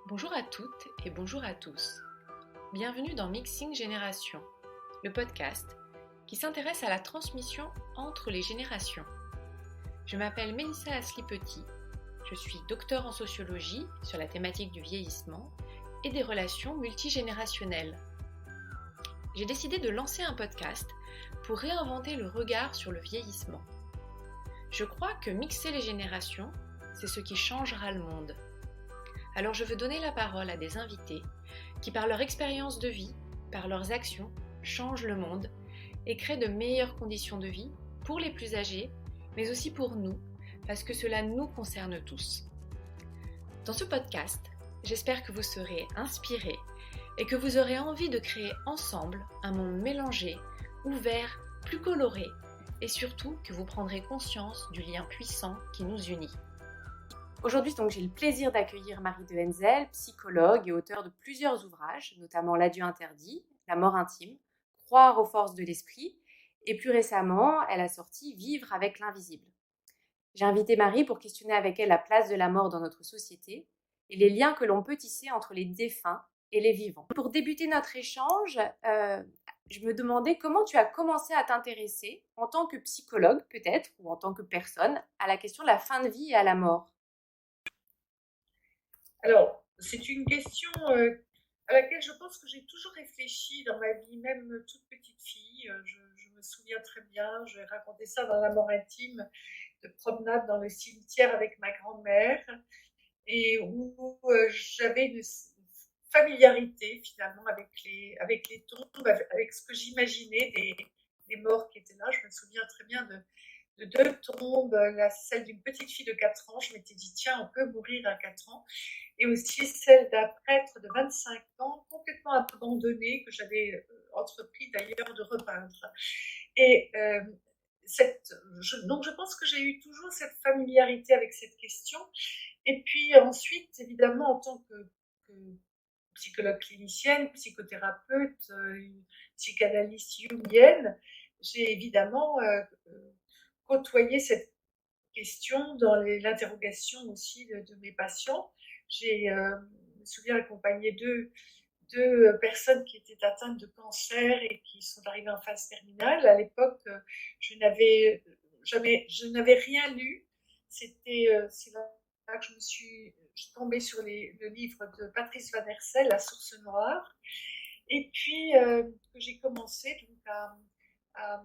Bonjour à toutes et bonjour à tous. Bienvenue dans Mixing Génération, le podcast qui s'intéresse à la transmission entre les générations. Je m'appelle Mélissa Asli-Petit, je suis docteure en sociologie sur la thématique du vieillissement et des relations multigénérationnelles. J'ai décidé de lancer un podcast pour réinventer le regard sur le vieillissement. Je crois que mixer les générations, c'est ce qui changera le monde. Alors je veux donner la parole à des invités qui, par leur expérience de vie, par leurs actions, changent le monde et créent de meilleures conditions de vie pour les plus âgés, mais aussi pour nous, parce que cela nous concerne tous. Dans ce podcast, j'espère que vous serez inspirés et que vous aurez envie de créer ensemble un monde mélangé, ouvert, plus coloré, et surtout que vous prendrez conscience du lien puissant qui nous unit. Aujourd'hui, donc, j'ai le plaisir d'accueillir Marie de Henzel, psychologue et auteure de plusieurs ouvrages, notamment L'adieu interdit, La mort intime, Croire aux forces de l'esprit, et plus récemment, elle a sorti Vivre avec l'invisible. J'ai invité Marie pour questionner avec elle la place de la mort dans notre société et les liens que l'on peut tisser entre les défunts et les vivants. Pour débuter notre échange, je me demandais comment tu as commencé à t'intéresser, en tant que psychologue peut-être, ou en tant que personne, à la question de la fin de vie et à la mort. Alors, c'est une question à laquelle je pense que j'ai toujours réfléchi dans ma vie, même toute petite fille. Je me souviens très bien, je vais raconter ça dans La mort intime, de promenade dans le cimetière avec ma grand-mère, et où j'avais une familiarité finalement avec les tombes, avec ce que j'imaginais des morts qui étaient là. Je me souviens très bien de deux tombes, celle d'une petite fille de 4 ans, je m'étais dit tiens, on peut mourir à 4 ans, et aussi celle d'un prêtre de 25 ans, complètement abandonné, que j'avais entrepris d'ailleurs de repeindre. Et donc je pense que j'ai eu toujours cette familiarité avec cette question. Et puis ensuite, évidemment, en tant que psychologue clinicienne, psychothérapeute, psychanalyste jungienne, j'ai évidemment côtoyé cette question dans l'interrogation aussi de mes patients. J'ai, je me souviens, accompagné deux personnes qui étaient atteintes de cancer et qui sont arrivées en phase terminale. À l'époque, je n'avais rien lu. C'est là que je suis tombée sur le livre de Patrice Van Hersel, La source noire, et puis que j'ai commencé donc à,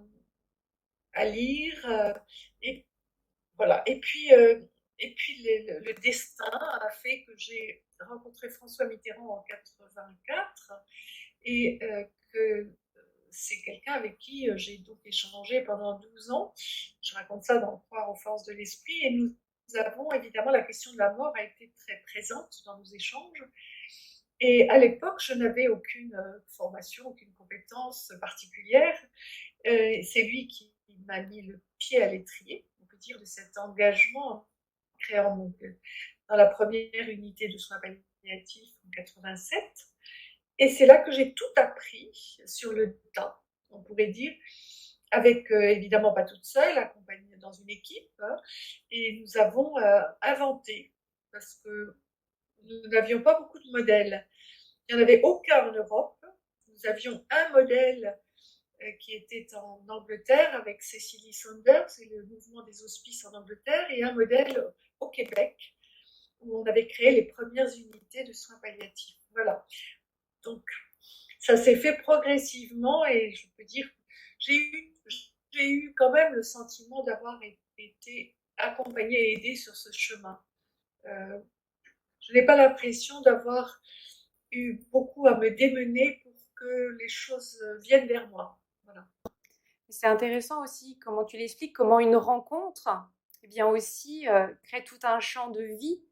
à lire. Et voilà. Et puis le destin a fait que j'ai rencontré François Mitterrand en 84 et que c'est quelqu'un avec qui j'ai donc échangé pendant 12 ans. Je raconte ça dans Croire aux forces de l'esprit, et nous avons évidemment, la question de la mort a été très présente dans nos échanges. Et à l'époque, je n'avais aucune formation, aucune compétence particulière. C'est lui qui m'a mis le pied à l'étrier, on peut dire, de cet engagement en créant dans la première unité de soins palliatifs en 87. Et c'est là que j'ai tout appris sur le tas, on pourrait dire, avec évidemment pas toute seule, accompagnée dans une équipe, hein, et nous avons inventé, parce que nous n'avions pas beaucoup de modèles. Il n'y en avait aucun en Europe. Nous avions un modèle qui était en Angleterre avec Cecily Saunders et le mouvement des hospices en Angleterre, et un modèle au Québec où on avait créé les premières unités de soins palliatifs. Voilà. Donc, ça s'est fait progressivement, et je peux dire que j'ai eu quand même le sentiment d'avoir été accompagnée et aidée sur ce chemin. Je n'ai pas l'impression d'avoir eu beaucoup à me démener pour que les choses viennent vers moi. Voilà. C'est intéressant aussi comment tu l'expliques, comment une rencontre aussi crée tout un champ de vie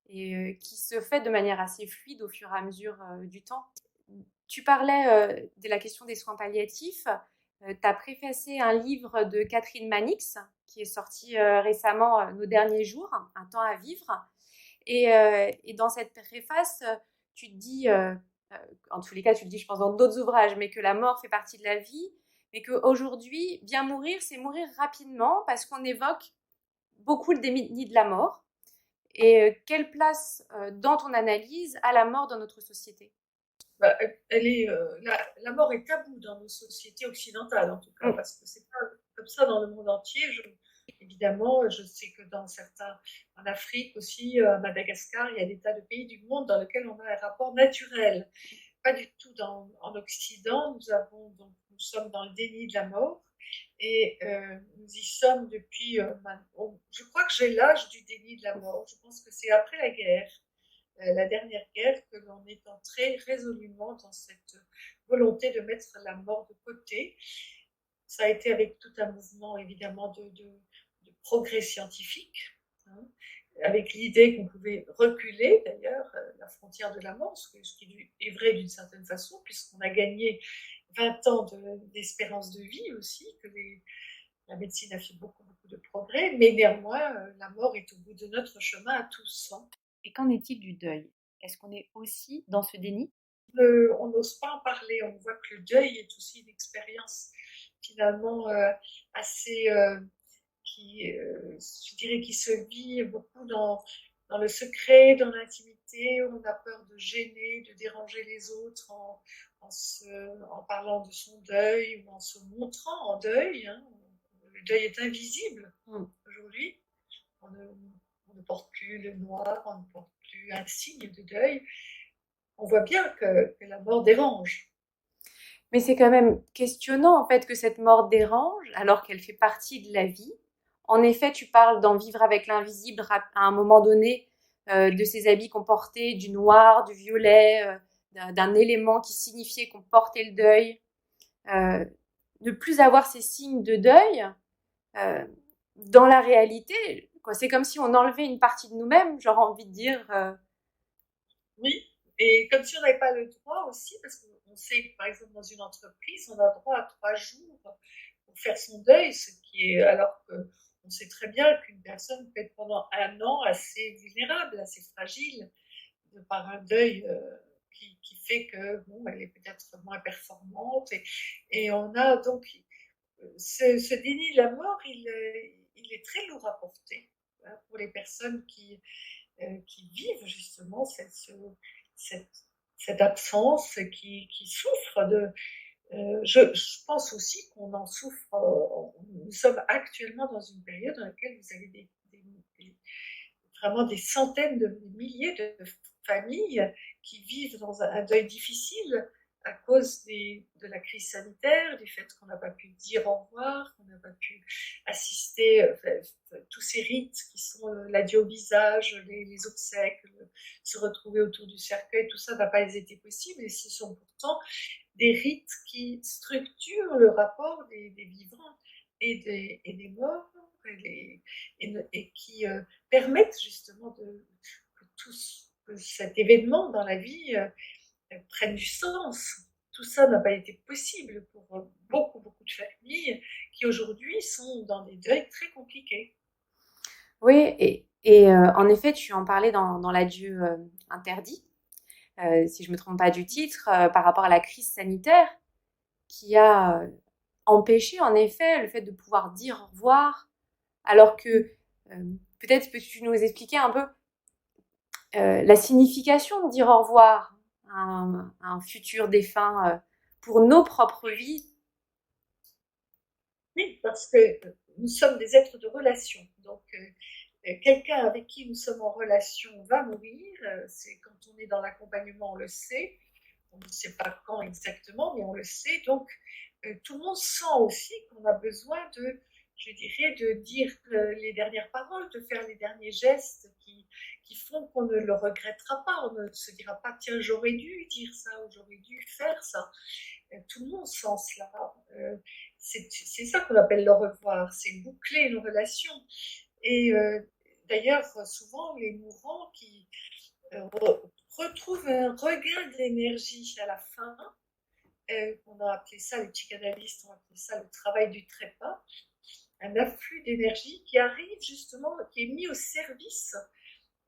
et qui se fait de manière assez fluide au fur et à mesure du temps. Tu parlais de la question des soins palliatifs. Tu as préfacé un livre de Catherine Manix qui est sorti récemment, Nos derniers jours, Un temps à vivre. Et dans cette préface, tu te dis, en tous les cas, tu le dis, je pense, dans d'autres ouvrages, mais que la mort fait partie de la vie, mais qu'aujourd'hui, bien mourir, c'est mourir rapidement parce qu'on évoque beaucoup le déni de la mort. Et quelle place dans ton analyse a la mort dans notre société? La mort est taboue dans nos sociétés occidentales, en tout cas, parce que c'est pas comme ça dans le monde entier. Évidemment, je sais que en Afrique aussi, à Madagascar, il y a des tas de pays du monde dans lesquels on a un rapport naturel. Pas du tout en Occident. Nous sommes dans le déni de la mort et nous y sommes depuis. Je crois que j'ai l'âge du déni de la mort. Je pense que c'est après la guerre, la dernière guerre, que l'on est entré résolument dans cette volonté de mettre la mort de côté. Ça a été avec tout un mouvement évidemment de progrès scientifique, hein, avec l'idée qu'on pouvait reculer d'ailleurs la frontière de la mort, ce qui est vrai d'une certaine façon, puisqu'on a gagné 20 ans d'espérance de vie aussi, la médecine a fait beaucoup de progrès, mais néanmoins la mort est au bout de notre chemin à tous. Hein. Et qu'en est-il du deuil? Est-ce qu'on est aussi dans ce déni? On n'ose pas en parler, on voit que le deuil est aussi une expérience finalement assez... je dirais, qui se vit beaucoup dans le secret, dans l'intimité. On a peur de gêner, de déranger les autres en parlant de son deuil ou en se montrant en deuil. Hein. Le deuil est invisible aujourd'hui. On ne porte plus le noir, on ne porte plus un signe de deuil. On voit bien que la mort dérange. Mais c'est quand même questionnant en fait que cette mort dérange alors qu'elle fait partie de la vie. En effet, tu parles d'en vivre avec l'invisible à un moment donné, de ces habits qu'on portait, du noir, du violet, d'un élément qui signifiait qu'on portait le deuil. Ne plus avoir ces signes de deuil, dans la réalité, quoi, c'est comme si on enlevait une partie de nous-mêmes, j'aurais envie de dire. Oui, et comme si on n'avait pas le droit aussi, parce qu'on sait que par exemple dans une entreprise, on a droit à 3 jours pour faire son deuil, ce qui est alors qu'on sait très bien qu'une personne peut être pendant un an assez vulnérable, assez fragile, de par un deuil qui fait que bon, elle est peut-être moins performante. Et on a donc ce déni de la mort, il est très lourd à porter, hein, pour les personnes qui vivent justement cette absence, qui souffrent de... je pense aussi qu'on en souffre. Nous sommes actuellement dans une période dans laquelle vous avez vraiment des centaines de milliers de familles qui vivent dans un deuil difficile à cause de la crise sanitaire, du fait qu'on n'a pas pu dire au revoir, qu'on n'a pas pu assister tous ces rites qui sont l'adieu au visage, les obsèques, se retrouver autour du cercueil, tout ça n'a pas été possible, et ce sont pourtant des rites qui structurent le rapport des vivants et des morts, et qui permettent justement que cet événement dans la vie prenne du sens. Tout ça n'a pas été possible pour beaucoup de familles qui aujourd'hui sont dans des deuils très compliqués. Oui, et en effet, tu en parlais dans l'adieu interdit, si je me trompe pas du titre, par rapport à la crise sanitaire qui a empêché en effet le fait de pouvoir dire au revoir, alors que peut-être peux-tu nous expliquer un peu la signification de dire au revoir à un futur défunt pour nos propres vies. Oui, parce que nous sommes des êtres de relation. Donc, quelqu'un avec qui nous sommes en relation va mourir. C'est quand on est dans l'accompagnement, on le sait. On ne sait pas quand exactement, mais on le sait. Donc, tout le monde sent aussi qu'on a besoin je dirais, de dire les dernières paroles, de faire les derniers gestes qui font qu'on ne le regrettera pas. On ne se dira pas, tiens, j'aurais dû dire ça ou j'aurais dû faire ça. Tout le monde sent cela. C'est ça qu'on appelle le revoir, c'est boucler une relation. Et d'ailleurs, souvent, les mourants qui retrouvent un regain d'énergie à la fin, on a appelé ça, les psychanalystes ont appelé ça le travail du trépas, un afflux d'énergie qui arrive justement, qui est mis au service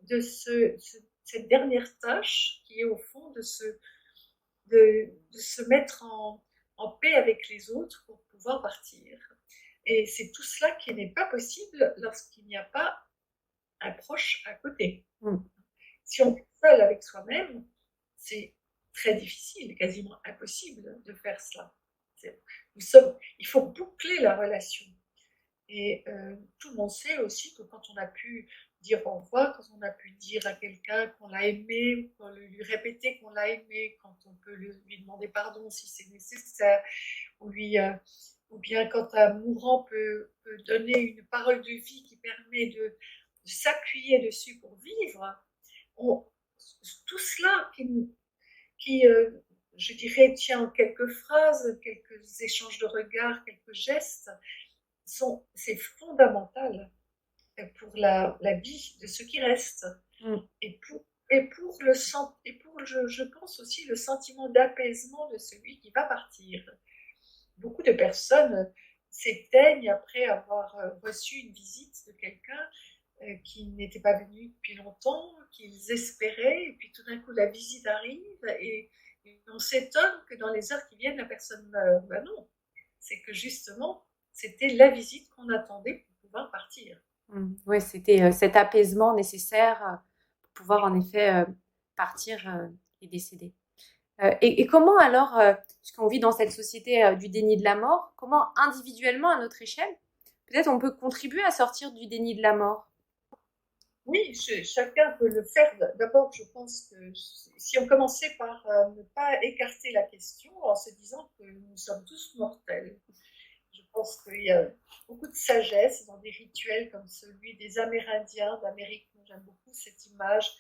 de cette dernière tâche qui est au fond de se mettre en paix avec les autres pour pouvoir partir. Et c'est tout cela qui n'est pas possible lorsqu'il n'y a pas un proche à côté. Mm. Si on est seul avec soi-même, c'est très difficile, quasiment impossible de faire cela. Il faut boucler la relation. Et tout le monde sait aussi que quand on a pu dire au revoir, quand on a pu dire à quelqu'un qu'on l'a aimé, ou qu'on lui répéter qu'on l'a aimé, quand on peut lui demander pardon si c'est nécessaire, ou bien quand un mourant peut donner une parole de vie qui permet de s'appuyer dessus pour vivre, tout cela qui je dirais, tient en quelques phrases, quelques échanges de regards, quelques gestes, c'est fondamental pour la vie de ceux qui restent. Mm. Je pense aussi le sentiment d'apaisement de celui qui va partir. Beaucoup de personnes s'éteignent après avoir reçu une visite de quelqu'un qui n'était pas venu depuis longtemps, qu'ils espéraient, et puis tout d'un coup la visite arrive et on s'étonne que dans les heures qui viennent la personne meure. Ben non, c'est que justement c'était la visite qu'on attendait pour pouvoir partir. Oui, c'était cet apaisement nécessaire pour pouvoir en effet partir et décéder. Et comment alors, puisqu'on vit dans cette société du déni de la mort, comment individuellement à notre échelle, peut-être on peut contribuer à sortir du déni de la mort? Oui, chacun peut le faire. D'abord, je pense que si on commençait par ne pas écarter la question en se disant que nous sommes tous mortels, je pense qu'il y a beaucoup de sagesse dans des rituels comme celui des Amérindiens d'Amérique. J'aime beaucoup cette image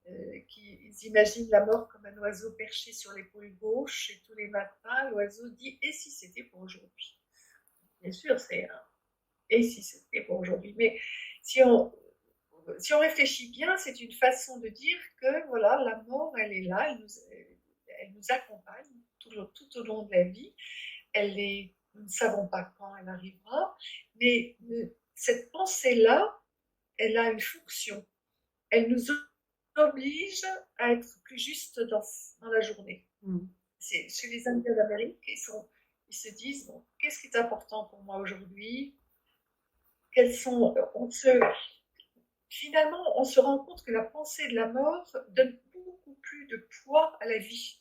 ils imaginent la mort comme un oiseau perché sur l'épaule gauche et tous les matins, l'oiseau dit « et si c'était pour aujourd'hui ?» Bien sûr, c'est un « et si c'était pour aujourd'hui ?» Mais si on réfléchit bien, c'est une façon de dire que voilà, la mort, elle est là, elle nous accompagne tout au long de la vie. Nous ne savons pas quand elle arrivera, mais cette pensée-là, elle a une fonction. Elle nous oblige à être plus juste dans la journée. C'est chez les Indiens d'Amérique, ils se disent bon, qu'est-ce qui est important pour moi aujourd'hui? Finalement, on se rend compte que la pensée de la mort donne beaucoup plus de poids à la vie,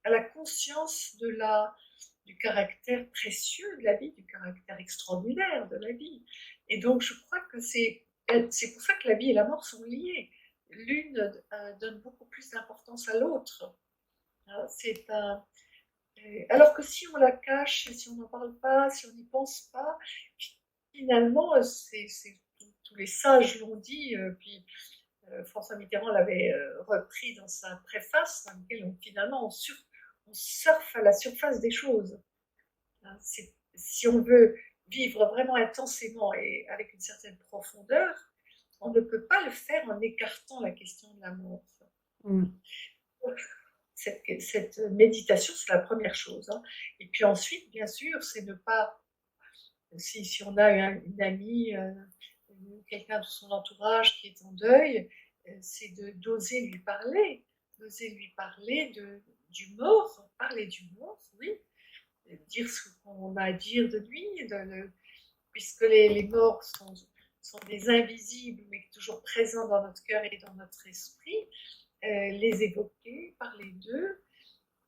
à la conscience du caractère précieux de la vie, du caractère extraordinaire de la vie. Et donc, je crois que c'est pour ça que la vie et la mort sont liées. L'une donne beaucoup plus d'importance à l'autre. Alors que si on la cache, si on n'en parle pas, si on n'y pense pas, finalement, tous les sages l'ont dit, puis François Mitterrand l'avait repris dans sa préface, dans laquelle finalement on surfe à la surface des choses. Si on veut vivre vraiment intensément et avec une certaine profondeur, on ne peut pas le faire en écartant la question de la mort. Cette méditation, c'est la première chose. Et puis ensuite, bien sûr, c'est ne pas, si on a une amie, quelqu'un de son entourage qui est en deuil, c'est d'oser lui parler du mort, parler du mort, oui, dire ce qu'on a à dire de lui, puisque les morts sont des invisibles, mais toujours présents dans notre cœur et dans notre esprit, les évoquer, parler d'eux,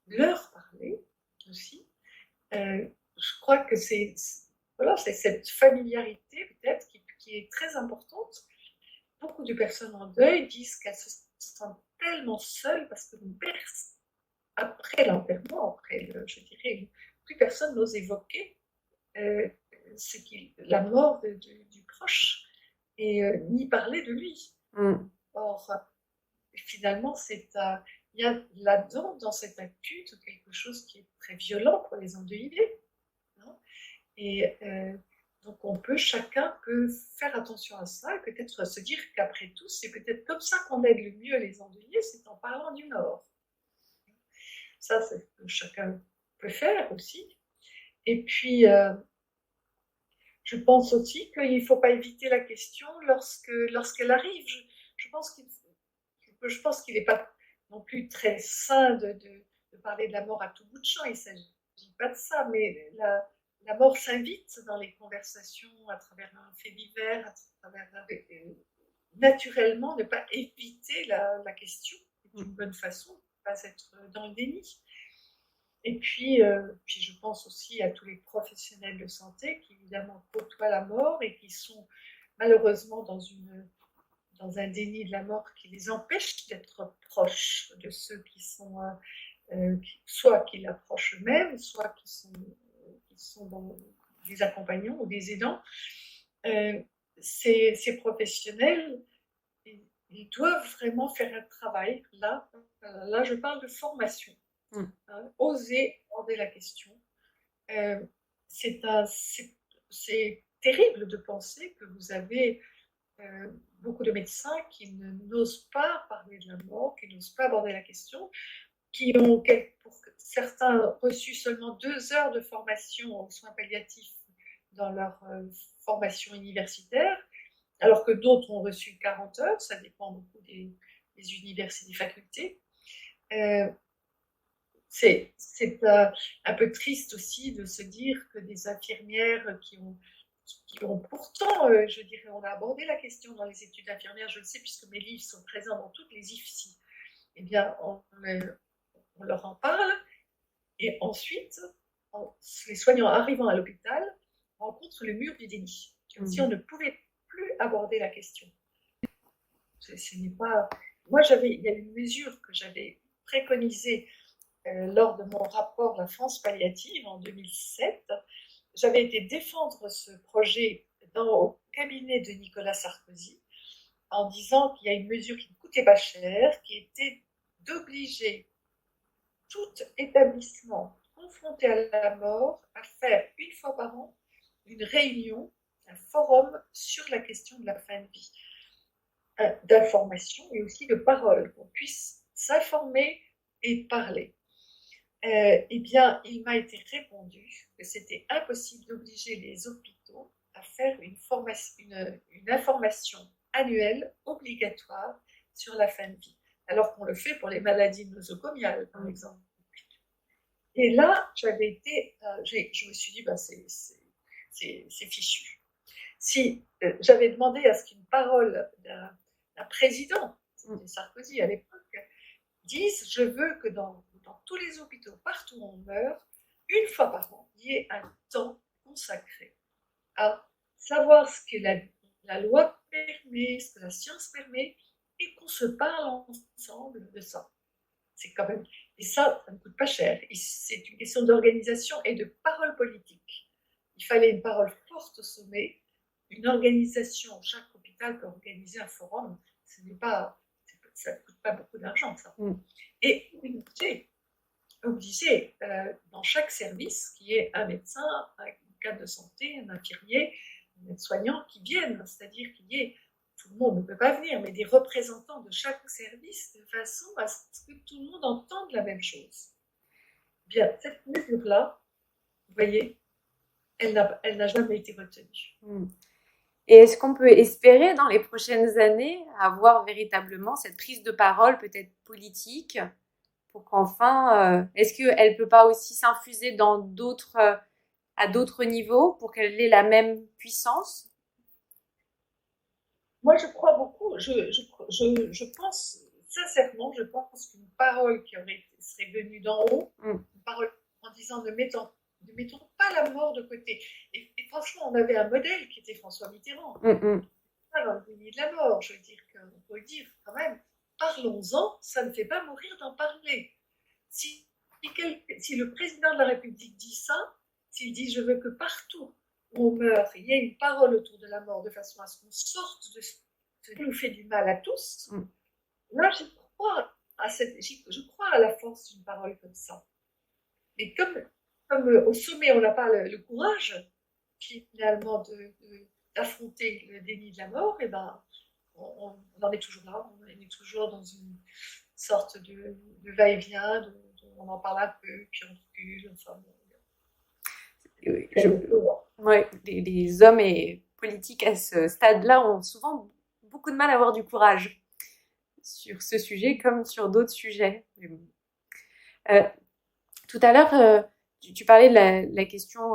leur parler aussi. Je crois que c'est cette familiarité peut-être qui est très importante. Beaucoup de personnes en deuil disent qu'elles se sentent tellement seules parce que après l'enterrement, je dirais, plus personne n'ose évoquer la mort du proche et ni parler de lui. Or, finalement, il y a là-dedans, dans cette attitude, quelque chose qui est très violent pour les endeuillés. Et donc, chacun peut faire attention à ça et peut-être se dire qu'après tout, c'est peut-être comme ça qu'on aide le mieux les endeuillés, c'est en parlant du mort. Ça, c'est ce que chacun peut faire aussi. Et puis, je pense aussi qu'il ne faut pas éviter la question lorsqu'elle arrive. Je pense qu'il n'est pas non plus très sain de parler de la mort à tout bout de champ. Il ne s'agit pas de ça, mais la mort s'invite dans les conversations à travers un fait divers, à travers naturellement ne pas éviter la question d'une bonne façon, ne pas être dans le déni. Et puis je pense aussi à tous les professionnels de santé qui évidemment côtoient la mort et qui sont malheureusement dans un déni de la mort qui les empêche d'être proches de ceux qui sont soit qui l'approchent eux-mêmes, soit qui sont dans des accompagnants ou des aidants. Ces professionnels, ils doivent vraiment faire un travail. Là, je parle de formation. Oser aborder la question. C'est terrible de penser que vous avez beaucoup de médecins qui n'osent pas parler de la mort, qui n'osent pas aborder la question, qui ont, pour certains, reçu seulement 2 heures de formation en soins palliatifs dans leur formation universitaire, alors que d'autres ont reçu 40 heures, ça dépend beaucoup des universités, des facultés. C'est un peu triste aussi de se dire que des infirmières qui ont pourtant, je dirais, on a abordé la question dans les études infirmières, je le sais puisque mes livres sont présents dans toutes les IFSI, eh bien, on leur en parle, et ensuite, les soignants arrivant à l'hôpital rencontrent le mur du déni, comme si on ne pouvait plus aborder la question. Ce n'est pas... Moi, il y a une mesure que j'avais préconisée lors de mon rapport La France palliative en 2007. J'avais été défendre ce projet au cabinet de Nicolas Sarkozy en disant qu'il y a une mesure qui ne coûtait pas cher, qui était d'obliger tout établissement confronté à la mort à faire une fois par an une réunion, un forum sur la question de la fin de vie, d'information et aussi de parole, qu'on puisse s'informer et parler. Eh bien, il m'a été répondu que c'était impossible d'obliger les hôpitaux à faire une information annuelle obligatoire sur la fin de vie, alors qu'on le fait pour les maladies nosocomiales, par exemple. Et là, je me suis dit, c'est fichu. Si j'avais demandé à ce qu'une parole d'un président, c'était Sarkozy à l'époque, dise, je veux que dans tous les hôpitaux, partout où on meurt, une fois par an, il y ait un temps consacré à savoir ce que la loi permet, ce que la science permet, et qu'on se parle ensemble de ça. C'est quand même... Et ça ne coûte pas cher. Et c'est une question d'organisation et de parole politique. Il fallait une parole forte au sommet, une organisation. Chaque hôpital peut organiser un forum. Ça ne coûte pas beaucoup d'argent, ça. Et obligé dans chaque service qu'il y ait un médecin, un cadre de santé, un infirmier, un aide-soignant qui viennent. C'est-à-dire qu'il y ait, tout le monde ne peut pas venir, mais des représentants de chaque service de façon à ce que tout le monde entende la même chose. Bien, cette mesure-là, vous voyez, elle n'a jamais été retenue. Et est-ce qu'on peut espérer dans les prochaines années avoir véritablement cette prise de parole peut-être politique pour qu'enfin, est-ce qu'elle ne peut pas aussi s'infuser à d'autres niveaux pour qu'elle ait la même puissance? Moi, je crois beaucoup, je pense, sincèrement, je pense qu'une parole qui serait venue d'en haut, une parole en disant ne mettons pas la mort de côté. Et franchement, on avait un modèle qui était François Mitterrand. Pas dans le déni de la mort, je veux dire qu'on peut le dire quand même, parlons-en, ça ne fait pas mourir d'en parler. Si le président de la République dit ça, s'il dit je veux que partout où on meurt, il y ait une parole autour de la mort de façon à ce qu'on sorte de ce qui nous fait du mal à tous, là je crois à la force d'une parole comme ça. Et comme au sommet on n'a pas le courage finalement d'affronter le déni de la mort, et ben on en est toujours là, on est toujours dans une sorte de va-et-vient, on en parle un peu, puis on recule, enfin les hommes et politiques à ce stade-là ont souvent beaucoup de mal à avoir du courage sur ce sujet comme sur d'autres sujets. Tout à l'heure, tu parlais de la question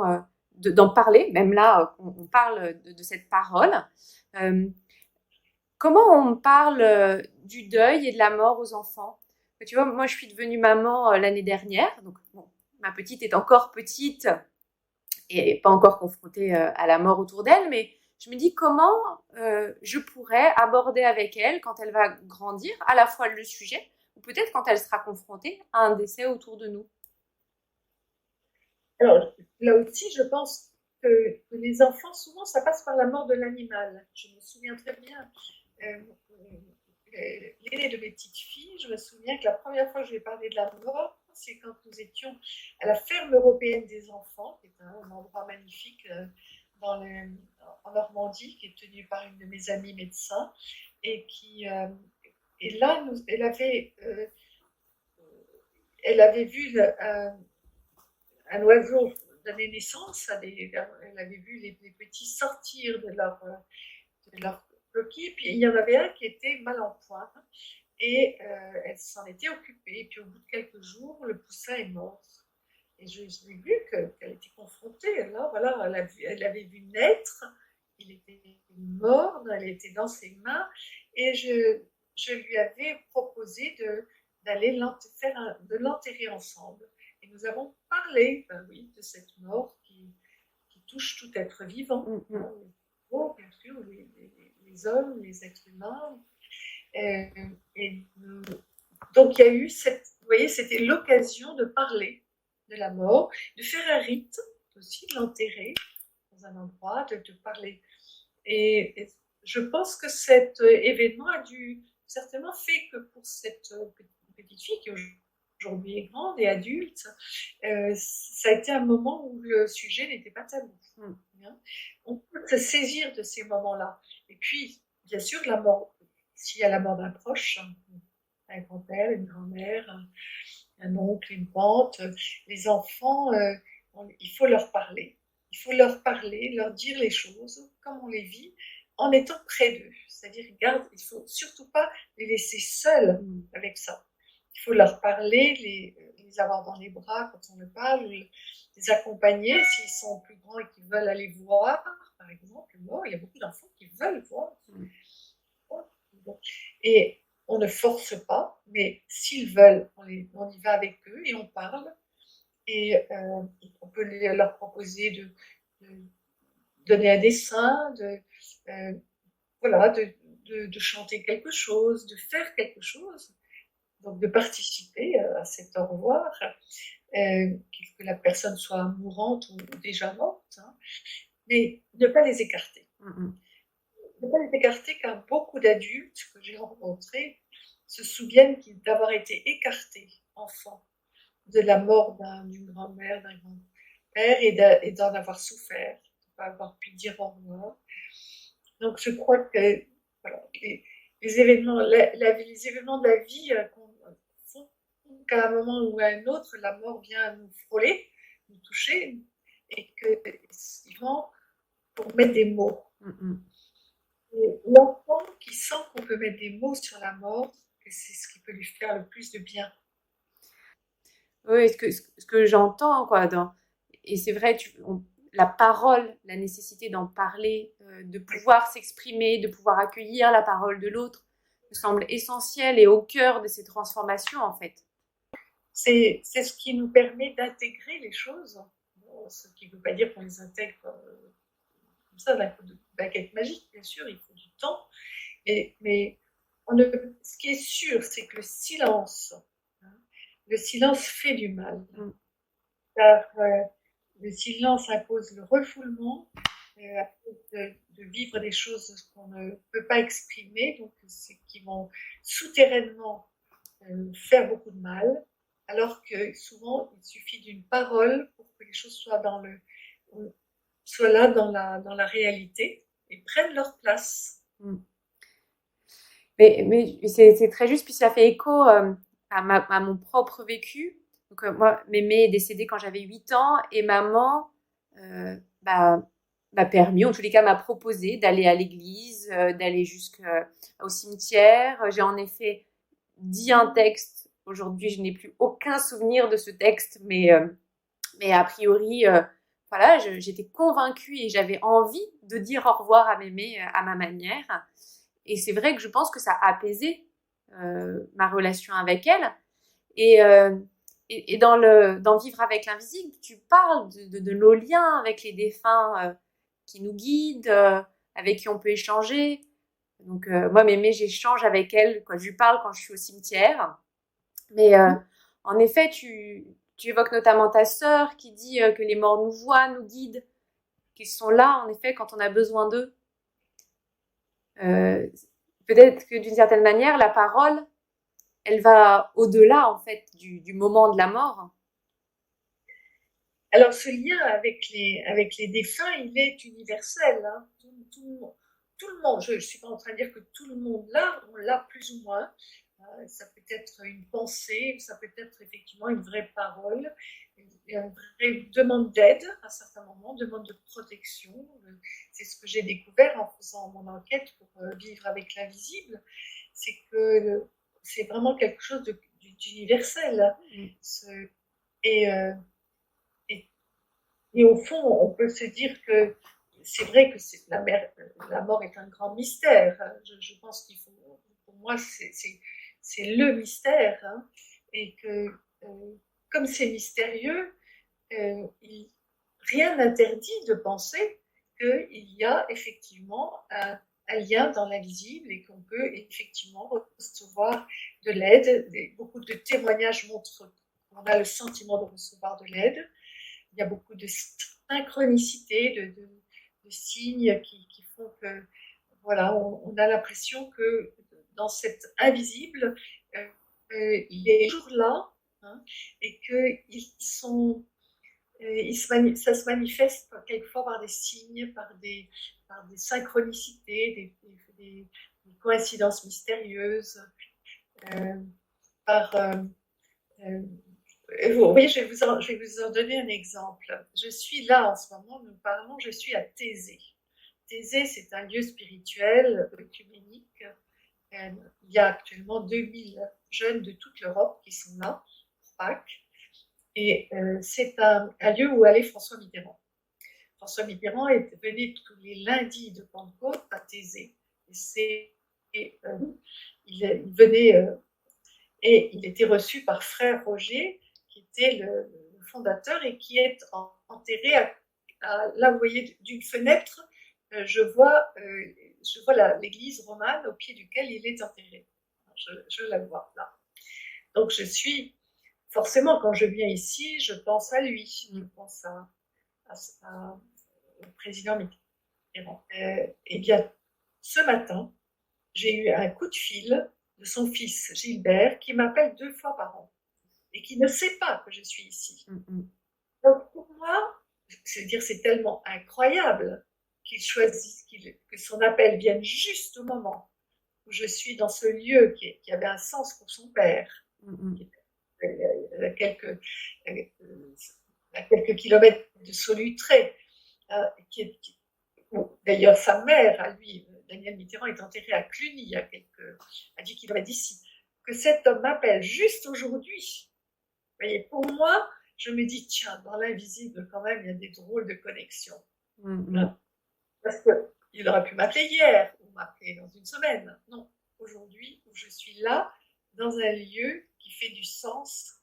d'en parler, même là, on parle de cette parole. comment on parle du deuil et de la mort aux enfants? Tu vois, moi, je suis devenue maman l'année dernière. Donc, bon, ma petite est encore petite et pas encore confrontée à la mort autour d'elle, mais je me dis comment je pourrais aborder avec elle, quand elle va grandir, à la fois le sujet, ou peut-être quand elle sera confrontée à un décès autour de nous. Alors, là aussi, je pense que les enfants, souvent, ça passe par la mort de l'animal. Je me souviens très bien, l'aînée de mes petites filles, je me souviens que la première fois que je lui ai parlé de la mort, c'est quand nous étions à la ferme européenne des enfants, qui est un endroit magnifique en Normandie, qui est tenu par une de mes amies médecins, et et là, elle avait vu un oiseau donner naissance, elle avait vu les petits sortir de leur coquille, puis il y en avait un qui était mal en point, et elle s'en était occupée, et puis au bout de quelques jours, le poussin est mort. Et j'ai vu qu'elle était confrontée, là, voilà, elle avait vu naître, il était mort, elle était dans ses mains, et je lui avais proposé d'aller de l'enterrer ensemble. Et nous avons parlé, ben oui, de cette mort qui touche tout être vivant. Oh, bien sûr, les hommes, les êtres humains. Et donc il y a eu vous voyez, c'était l'occasion de parler de la mort, de faire un rite aussi, de l'enterrer dans un endroit, de parler. Et je pense que cet événement a dû certainement fait que pour cette petite fille qui aujourd'hui est grande et adulte, ça a été un moment où le sujet n'était pas tabou. On peut se saisir de ces moments-là. Et puis, bien sûr, la mort, s'il y a la mort d'un proche, un grand-père, une grand-mère, un oncle, une tante, les enfants, il faut leur parler. Il faut leur parler, leur dire les choses comme on les vit, en étant près d'eux. C'est-à-dire, il ne faut surtout pas les laisser seuls avec ça. Il faut leur parler, les avoir dans les bras quand on leur parle, les accompagner s'ils sont plus grands et qu'ils veulent aller voir, par exemple. Bon, il y a beaucoup d'enfants qui veulent voir. Et on ne force pas, mais s'ils veulent, on y va avec eux et on parle. Et on peut leur proposer de donner un dessin, voilà, de chanter quelque chose, de faire quelque chose, donc de participer à cet au revoir, que la personne soit mourante ou déjà morte, hein, mais ne pas les écarter. Ne pas les écarter, car beaucoup d'adultes que j'ai rencontrés se souviennent d'avoir été écartés enfants de la mort d'une grand-mère, d'un grand-père et d'en avoir souffert, de ne pas avoir pu dire au revoir. Donc je crois que voilà, les événements de la vie font qu'à un moment ou à un autre, la mort vient nous frôler, nous toucher, et que souvent, pour mettre des mots. Et l'enfant qui sent qu'on peut mettre des mots sur la mort, c'est ce qui peut lui faire le plus de bien. Oui, ce que j'entends, quoi, et c'est vrai, la parole, la nécessité d'en parler, de pouvoir s'exprimer, de pouvoir accueillir la parole de l'autre, me semble essentiel et au cœur de ces transformations, en fait. C'est ce qui nous permet d'intégrer les choses, ce qui ne veut pas dire qu'on les intègre comme ça d'un coup de baguette magique, bien sûr, il faut du temps, mais ce qui est sûr, c'est que le silence fait du mal, car le silence impose le refoulement, de vivre des choses qu'on ne peut pas exprimer, donc qui vont souterrainement faire beaucoup de mal, alors que souvent il suffit d'une parole pour que les choses soient là dans la réalité et prennent leur place. Mais c'est très juste, puis ça fait écho à mon propre vécu. Donc moi, mémé est décédée quand j'avais 8 ans et maman m'a permis, en tous les cas m'a proposé d'aller à l'église, d'aller jusqu'au cimetière. J'ai en effet dit un texte. Aujourd'hui, je n'ai plus aucun souvenir de ce texte, mais a priori, voilà, j'étais convaincue et j'avais envie de dire au revoir à mémé à ma manière. Et c'est vrai que je pense que ça a apaisé ma relation avec elle. Et dans Vivre avec l'invisible, tu parles de nos liens avec les défunts qui nous guident, avec qui on peut échanger. Donc, moi, Mémé, j'échange avec elle, quoi. Je lui parle quand je suis au cimetière. Mais en effet, tu évoques notamment ta sœur qui dit que les morts nous voient, nous guident, qu'ils sont là, en effet, quand on a besoin d'eux. Peut-être que d'une certaine manière, la parole, elle va au-delà, en fait, du moment de la mort. Alors, ce lien avec les défunts, il est universel. Hein. Tout le monde, je ne suis pas en train de dire que tout le monde l'a, on l'a plus ou moins. Ça peut être une pensée, ça peut être effectivement une vraie parole, une vraie demande d'aide à certains moments, demande de protection. C'est ce que j'ai découvert en faisant mon enquête pour vivre avec l'invisible, c'est que c'est vraiment quelque chose d'universel. Et, et au fond, on peut se dire que c'est vrai que la mort est un grand mystère. Je pense qu'il faut, pour moi, c'est le mystère. Hein, et que, comme c'est mystérieux, rien n'interdit de penser qu'il y a effectivement un lien dans l'invisible et qu'on peut effectivement recevoir de l'aide. Beaucoup de témoignages montrent qu'on a le sentiment de recevoir de l'aide. Il y a beaucoup de synchronicité, de signes qui font que, voilà, on a l'impression que dans cet invisible, il est toujours là, hein, et qu'ils sont, ça se manifeste quelquefois par des signes, par des synchronicités, des coïncidences mystérieuses, par oui, je vais vous en donner un exemple. Je suis là en ce moment, nous parlons, je suis à Thésée. Thésée, c'est un lieu spirituel œcuménique. Il y a actuellement 2000 jeunes de toute l'Europe qui sont là pour Pâques. Et c'est un lieu où allait François Mitterrand. François Mitterrand venait tous les lundis de Pentecôte à Thésée. Il venait et il était reçu par frère Roger, qui était le fondateur et qui est enterré là, vous voyez, d'une fenêtre, je vois l'église romane au pied duquel il est enterré. Je la vois là. Donc je suis, forcément, quand je viens ici, je pense à lui, je pense au président Mitterrand. Et bien, ce matin, j'ai eu un coup de fil de son fils Gilbert qui m'appelle 2 fois par an et qui ne sait pas que je suis ici. Donc pour moi, c'est tellement incroyable qu'il choisisse, que son appel vienne juste au moment où je suis dans ce lieu qui avait un sens pour son père, à quelques kilomètres de Solutré, d'ailleurs sa mère, à lui, Daniel Mitterrand, est enterré à Cluny, à 10 kilomètres d'ici. Que cet homme m'appelle juste aujourd'hui. Vous voyez, pour moi, je me dis, tiens, dans l'invisible, quand même, il y a des drôles de connexions. Parce qu'il aurait pu m'appeler hier, ou m'appeler dans une semaine. Non, aujourd'hui, où je suis là, dans un lieu qui fait du sens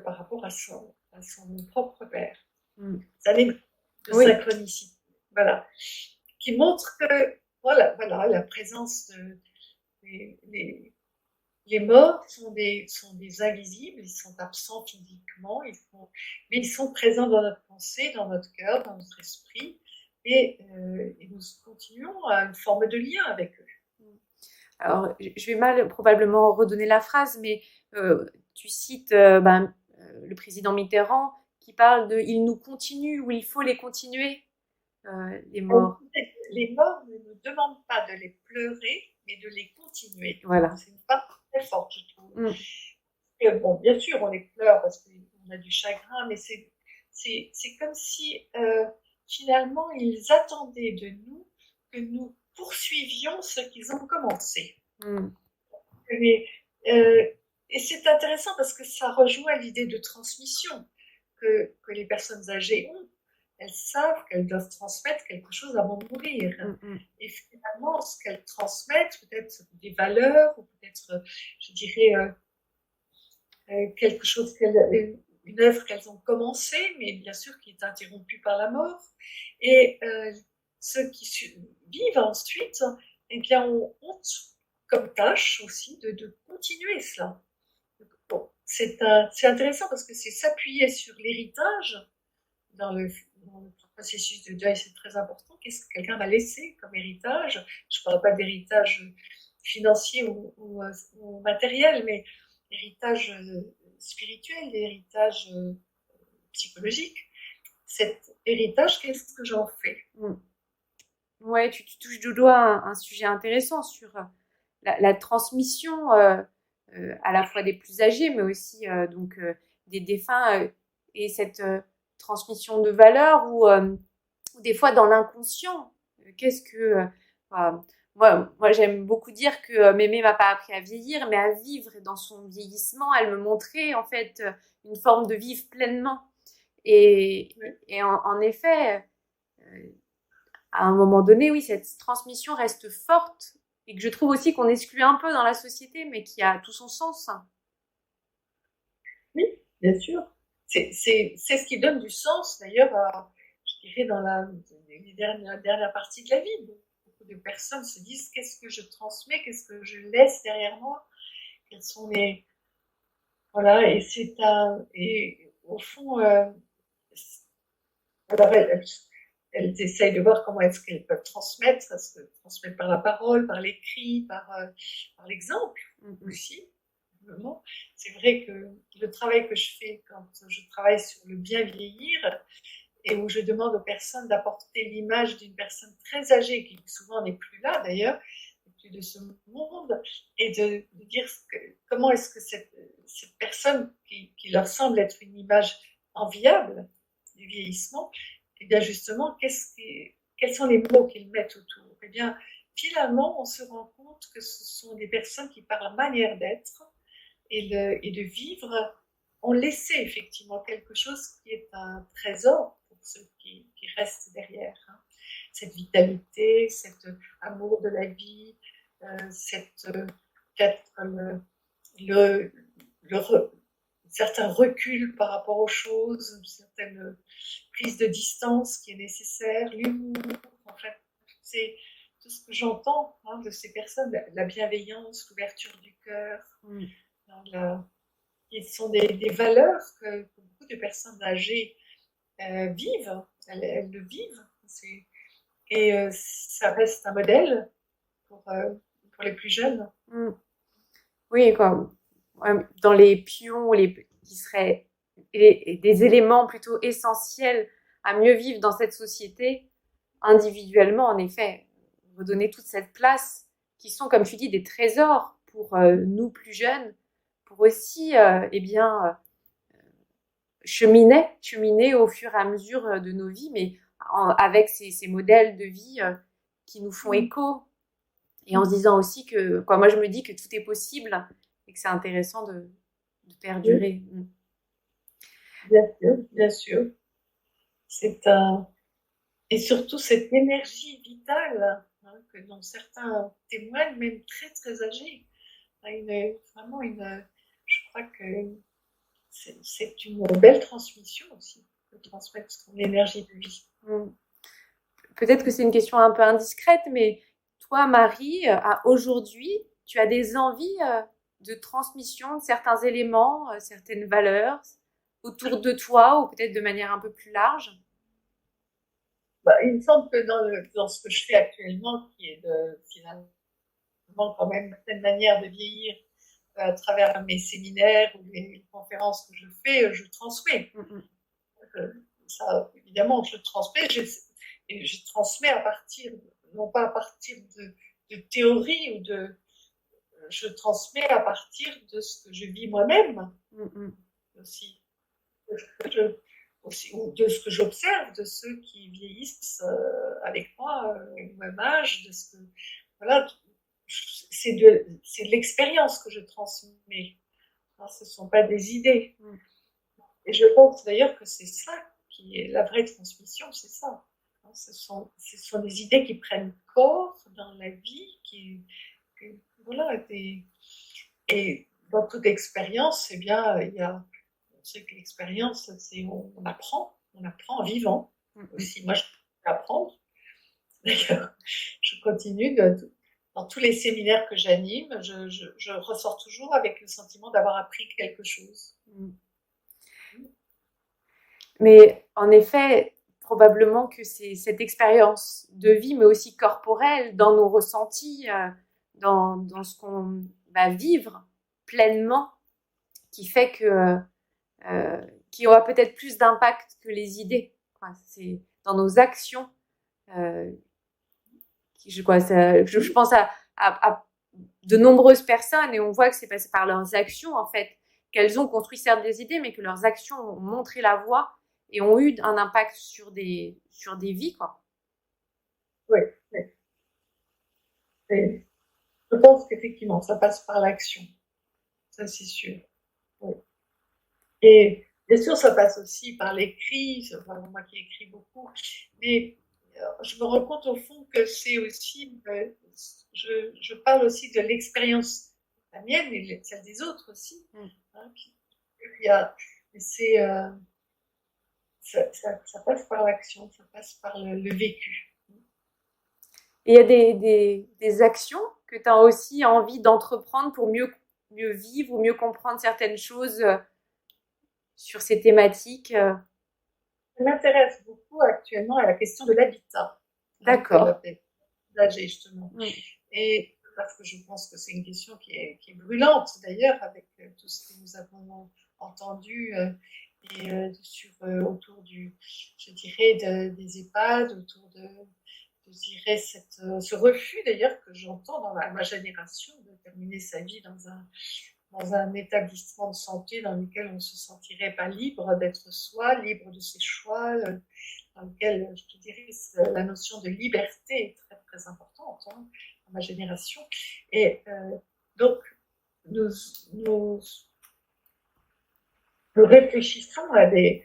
par rapport à son propre père. Ça n'est de synchronicité. Voilà. Qui montre que, voilà, la présence les morts sont des invisibles, ils sont absents physiquement, mais ils sont présents dans notre pensée, dans notre cœur, dans notre esprit, et nous continuons à une forme de lien avec eux. Alors, je vais probablement redonner la phrase, mais tu cites le président Mitterrand qui parle de « il nous continue » ou « il faut les continuer ». Les morts. Les morts ne nous demandent pas de les pleurer, mais de les continuer. Voilà. C'est une part très forte, je trouve. Et bon, bien sûr, on les pleure parce qu'on a du chagrin, mais c'est comme si finalement ils attendaient de nous que nous poursuivions ce qu'ils ont commencé. Et c'est intéressant parce que ça rejoint l'idée de transmission que les personnes âgées ont. elles savent qu'elles doivent transmettre quelque chose avant de mourir. Et finalement, ce qu'elles transmettent, peut-être des valeurs, ou peut-être, je dirais, quelque chose une œuvre qu'elles ont commencée, mais bien sûr qui est interrompue par la mort. Et ceux qui vivent ensuite, eh bien, ont comme tâche aussi de continuer cela. Bon, c'est intéressant parce que c'est s'appuyer sur l'héritage dans le processus de deuil, c'est très important. Qu'est-ce que quelqu'un va laisser comme héritage? Je ne parle pas d'héritage financier ou matériel, mais héritage spirituel, héritage psychologique. Cet héritage, qu'est-ce que j'en fais? Ouais, tu touches du doigt un sujet intéressant sur la transmission à la fois des plus âgés, mais aussi donc des défunts et cette transmission de valeurs ou des fois dans l'inconscient. Qu'est-ce que moi j'aime beaucoup dire que Mémé m'a pas appris à vieillir, mais à vivre. Et dans son vieillissement, elle me montrait en fait une forme de vivre pleinement. Et en effet, à un moment donné, oui, cette transmission reste forte et que je trouve aussi qu'on exclut un peu dans la société, mais qui a tout son sens. Oui, bien sûr. C'est ce qui donne du sens, d'ailleurs, je dirais, dans la dernière partie de la vie. Beaucoup de personnes se disent, qu'est-ce que je transmets, qu'est-ce que je laisse derrière moi, quels sont les... Voilà, et au fond, elles essayent de voir comment est-ce qu'elles peuvent transmettre, est-ce que transmettre par la parole, par l'écrit, par l'exemple aussi. C'est vrai que le travail que je fais quand je travaille sur le bien vieillir et où je demande aux personnes d'apporter l'image d'une personne très âgée qui souvent n'est plus là d'ailleurs, plus de ce monde, et de dire comment est-ce que cette personne qui leur semble être une image enviable du vieillissement, et bien justement, quels sont les mots qu'ils mettent autour? Et bien finalement, on se rend compte que ce sont des personnes qui, par leur manière d'être et de vivre, ont laissé effectivement quelque chose qui est un trésor pour ceux qui restent derrière. Hein. Cette vitalité, cet amour de la vie, peut-être certain recul par rapport aux choses, une certaine prise de distance qui est nécessaire, l'humour, en fait, c'est tout ce que j'entends de ces personnes, la bienveillance, l'ouverture du cœur, qui sont des valeurs que beaucoup de personnes âgées vivent, elles le vivent, et ça reste un modèle pour les plus jeunes. Oui, comme dans les pions qui seraient des éléments plutôt essentiels à mieux vivre dans cette société, individuellement, en effet, redonner toute cette place, qui sont, comme tu dis, des trésors pour nous plus jeunes, pour aussi, cheminer au fur et à mesure de nos vies, mais avec ces modèles de vie qui nous font écho. Et en se disant aussi que, moi je me dis que tout est possible et que c'est intéressant de perdurer. Oui. Bien sûr. Et surtout cette énergie vitale dont certains témoignent, même très très âgés. Je crois que c'est une belle transmission aussi, de transmettre son énergie de vie. Peut-être que c'est une question un peu indiscrète, mais toi, Marie, aujourd'hui, tu as des envies de transmission de certains éléments, certaines valeurs autour de toi ou peut-être de manière un peu plus large? Il me semble que dans ce que je fais actuellement, qui est finalement quand même une certaine manière de vieillir à travers mes séminaires ou les conférences que je fais, je transmets. Ça, évidemment, je transmets et je transmets non pas à partir de théorie je transmets à partir de ce que je vis moi-même aussi. Ou de ce que j'observe de ceux qui vieillissent avec moi au même âge, voilà, c'est de l'expérience que je transmets. Ce ne sont pas des idées. Et je pense d'ailleurs que c'est ça qui est la vraie transmission, c'est ça. Ce sont des idées qui prennent corps dans la vie, voilà, et dans toute expérience, eh bien, on sait que l'expérience, on apprend en vivant aussi. Moi, je peux apprendre. D'ailleurs, je continue dans tous les séminaires que j'anime, je ressors toujours avec le sentiment d'avoir appris quelque chose. Mais en effet, probablement que c'est cette expérience de vie, mais aussi corporelle, dans nos ressentis, dans ce qu'on va vivre pleinement, qui fait qui aura peut-être plus d'impact que les idées. C'est dans nos actions. Je pense à de nombreuses personnes, et on voit que c'est passé par leurs actions, en fait, qu'elles ont construit certes des idées, mais que leurs actions ont montré la voie et ont eu un impact sur des vies, quoi. Oui. Et je pense qu'effectivement, ça passe par l'action. Ça, c'est sûr. Oui. Et bien sûr, ça passe aussi par l'écrit. Enfin, moi qui écris beaucoup, mais je me rends compte au fond que c'est aussi, je parle aussi de l'expérience, la mienne et celle des autres aussi. Ça passe par l'action, ça passe par le vécu. Et il y a des actions que tu as aussi envie d'entreprendre pour mieux vivre ou mieux comprendre certaines choses sur ces thématiques. Je m'intéresse beaucoup actuellement à la question de l'habitat. D'accord. Âgé, justement. Et parce que je pense que c'est une question qui est brûlante, d'ailleurs, avec tout ce que nous avons entendu autour je dirais, des EHPAD, autour je dirais, ce refus, d'ailleurs, que j'entends dans ma génération, de terminer sa vie dans un établissement de santé dans lequel on ne se sentirait pas libre d'être soi, libre de ses choix, dans lequel, je te dirais, la notion de liberté est très, très importante dans ma génération. Et donc, nous réfléchissons à des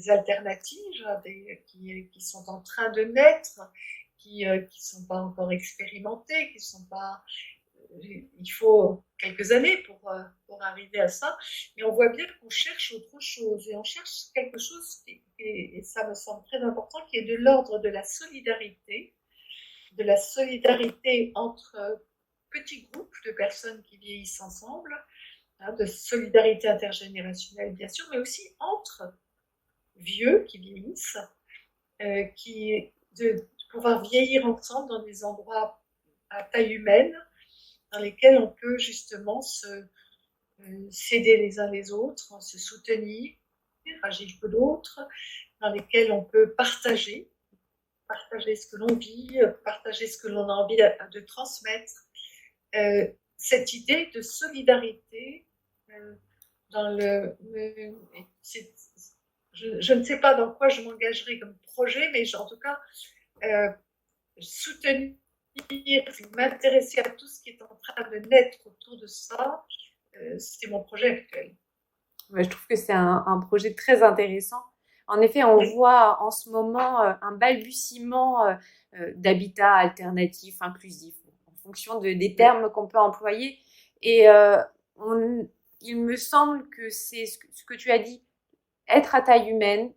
alternatives qui sont en train de naître, qui sont pas encore expérimentées, qui sont pas... Il faut quelques années pour arriver à ça, mais on voit bien qu'on cherche autre chose, et on cherche quelque chose, et ça me semble très important, qui est de l'ordre de la solidarité entre petits groupes de personnes qui vieillissent ensemble, de solidarité intergénérationnelle bien sûr, mais aussi entre vieux qui vieillissent, de pouvoir vieillir ensemble dans des endroits à taille humaine, dans lesquels on peut justement s'aider les uns les autres, se soutenir, agir pour l'autre, dans lesquels on peut partager ce que l'on vit, partager ce que l'on a envie de transmettre. Cette idée de solidarité je ne sais pas dans quoi je m'engagerai comme projet, mais en tout cas soutenir, m'intéresser à tout ce qui est en train de naître autour de ça, c'est mon projet actuel. Ouais, je trouve que c'est un projet très intéressant. En effet, on voit en ce moment un balbutiement d'habitat alternatif, inclusif, en fonction des termes qu'on peut employer. Et il me semble que c'est ce que tu as dit, être à taille humaine,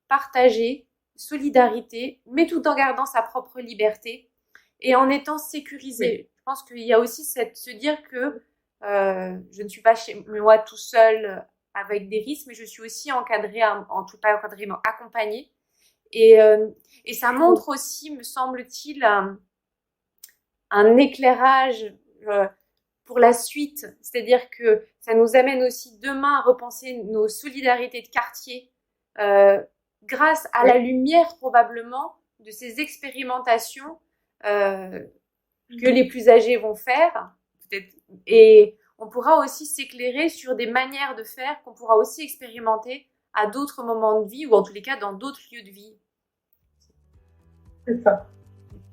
partager, solidarité, mais tout en gardant sa propre liberté et en étant sécurisé. Oui. Je pense qu'il y a aussi se dire que je ne suis pas chez moi tout seul avec des risques, mais je suis aussi encadrée, en tout cas encadrée, mais accompagnée. Et ça montre aussi, me semble-t-il, un éclairage pour la suite. C'est-à-dire que ça nous amène aussi demain à repenser nos solidarités de quartier grâce à la lumière probablement de ces expérimentations que les plus âgés vont faire. Peut-être, et on pourra aussi s'éclairer sur des manières de faire qu'on pourra aussi expérimenter à d'autres moments de vie ou en tous les cas dans d'autres lieux de vie. C'est ça.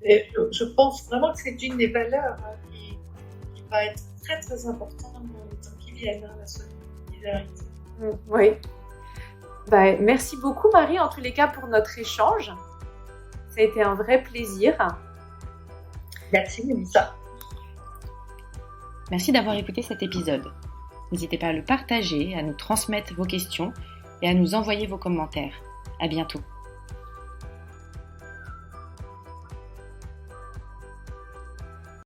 Et je pense vraiment que c'est une des valeurs qui va être très très importante dans les temps qui viennent, la solidarité. Oui. Merci beaucoup Marie, en tous les cas, pour notre échange. Ça a été un vrai plaisir. Merci Mélissa. Merci d'avoir écouté cet épisode. N'hésitez pas à le partager, à nous transmettre vos questions et à nous envoyer vos commentaires. À bientôt.